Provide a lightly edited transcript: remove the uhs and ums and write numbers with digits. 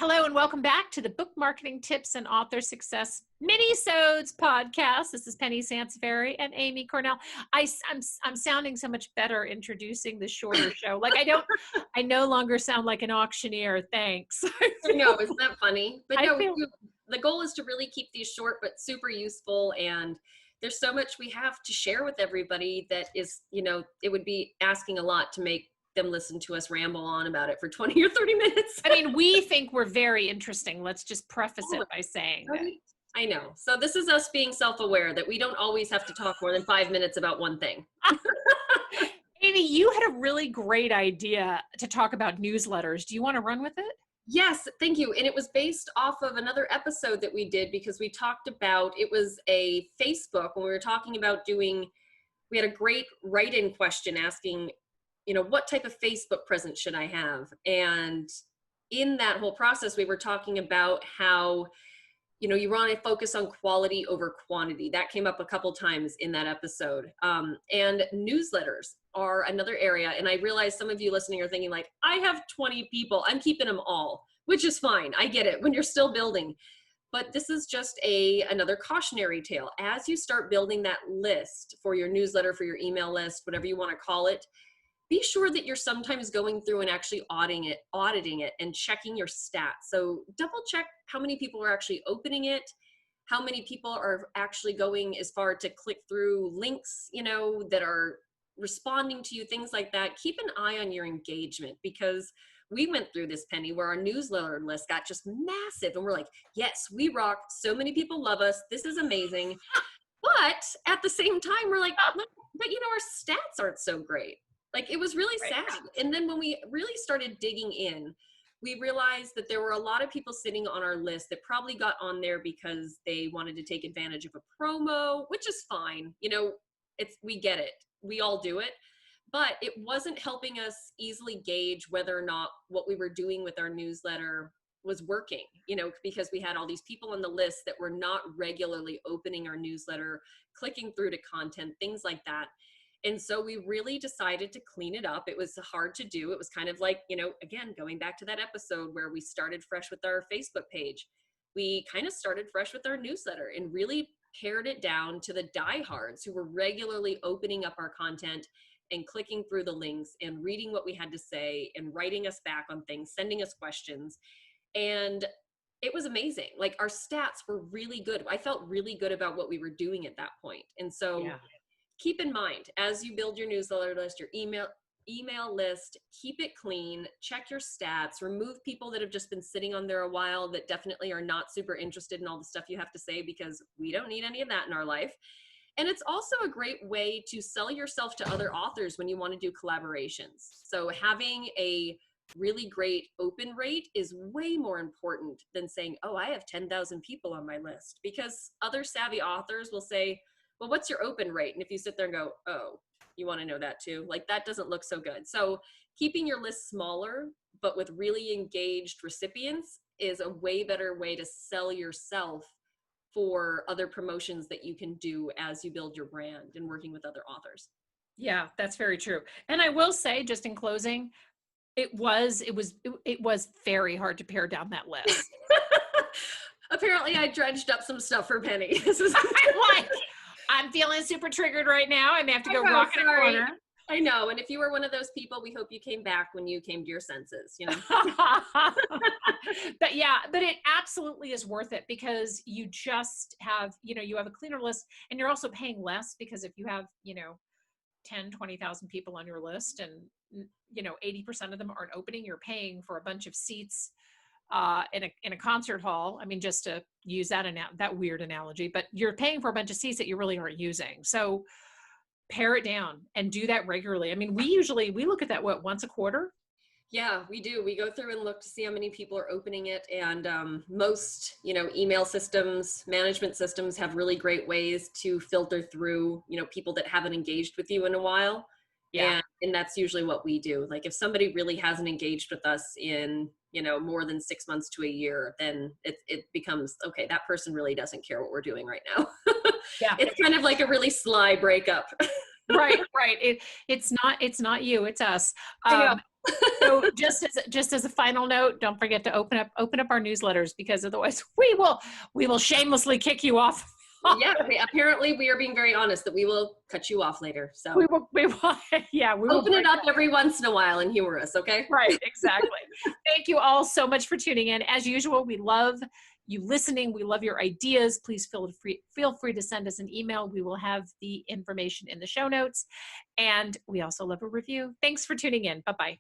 Hello and welcome back to the Book Marketing Tips and Author Success Minisodes podcast. This is Penny Sansevieri and Amy Cornell. I'm sounding so much better introducing the shorter show. Like I no longer sound like an auctioneer. Thanks. I know, isn't that funny? But no, the goal is to really keep these short but super useful, and there's so much we have to share with everybody that is, it would be asking a lot to make them listen to us ramble on about it for 20 or 30 minutes. I mean, we think we're very interesting. Let's just preface it by saying that. I know. So this is us being self-aware that we don't always have to talk more than 5 minutes about one thing. Amy, you had a really great idea to talk about newsletters. Do you want to run with it? Yes, thank you. And it was based off of another episode that we did, because we talked about, it was a Facebook when we were talking about we had a great write-in question asking, what type of Facebook presence should I have? And in that whole process, we were talking about how, you want to focus on quality over quantity. That came up a couple times in that episode. And newsletters are another area. And I realize some of you listening are thinking like, I have 20 people, I'm keeping them all, which is fine. I get it when you're still building. But this is just another cautionary tale. As you start building that list for your newsletter, for your email list, whatever you want to call it, be sure that you're sometimes going through and actually auditing it and checking your stats. So double check how many people are actually opening it, how many people are actually going as far to click through links, that are responding to you, things like that. Keep an eye on your engagement, because we went through this, Penny, where our newsletter list got just massive. And we're like, yes, we rock. So many people love us. This is amazing. But at the same time, we're like, but our stats aren't so great. Like, it was really sad. And then when we really started digging in, we realized that there were a lot of people sitting on our list that probably got on there because they wanted to take advantage of a promo, which is fine. We get it. We all do it. But it wasn't helping us easily gauge whether or not what we were doing with our newsletter was working, because we had all these people on the list that were not regularly opening our newsletter, clicking through to content, things like that. And so we really decided to clean it up. It was hard to do. It was kind of like, again, going back to that episode where we started fresh with our Facebook page. We kind of started fresh with our newsletter and really pared it down to the diehards who were regularly opening up our content and clicking through the links and reading what we had to say and writing us back on things, sending us questions. And it was amazing. Like, our stats were really good. I felt really good about what we were doing at that point. And so keep in mind, as you build your newsletter list, your email list, keep it clean, check your stats, remove people that have just been sitting on there a while that definitely are not super interested in all the stuff you have to say, because we don't need any of that in our life. And it's also a great way to sell yourself to other authors when you want to do collaborations. So having a really great open rate is way more important than saying, oh, I have 10,000 people on my list, because other savvy authors will say, well, what's your open rate? And if you sit there and go, oh, you want to know that too? Like, that doesn't look so good. So keeping your list smaller, but with really engaged recipients, is a way better way to sell yourself for other promotions that you can do as you build your brand and working with other authors. Yeah, that's very true. And I will say, just in closing, it was very hard to pare down that list. Apparently I dredged up some stuff for Penny. I'm feeling super triggered right now. I may have to go rock in a corner. I know. And if you were one of those people, we hope you came back when you came to your senses, But it absolutely is worth it, because you just have, you have a cleaner list, and you're also paying less, because if you have, 10, 20,000 people on your list and, 80% of them aren't opening, you're paying for a bunch of seats in a concert hall. I mean, just to use that weird analogy, but you're paying for a bunch of seats that you really aren't using. So pare it down and do that regularly. I mean, we look at that, once a quarter? Yeah, we do. We go through and look to see how many people are opening it. And most, email systems, management systems have really great ways to filter through, people that haven't engaged with you in a while. Yeah. And that's usually what we do. Like, if somebody really hasn't engaged with us in, more than 6 months to a year, then it becomes, okay, that person really doesn't care what we're doing right now. Yeah. It's kind of like a really sly breakup. Right. It's not you, it's us. I know. So just as a final note, don't forget to open up our newsletters, because otherwise we will shamelessly kick you off. Yeah, apparently we are being very honest that we will cut you off later. So we will yeah, we will open it up every once in a while and humor us, okay? Right, exactly. Thank you all so much for tuning in. As usual, we love you listening. We love your ideas. Please feel free to send us an email. We will have the information in the show notes. And we also love a review. Thanks for tuning in. Bye-bye.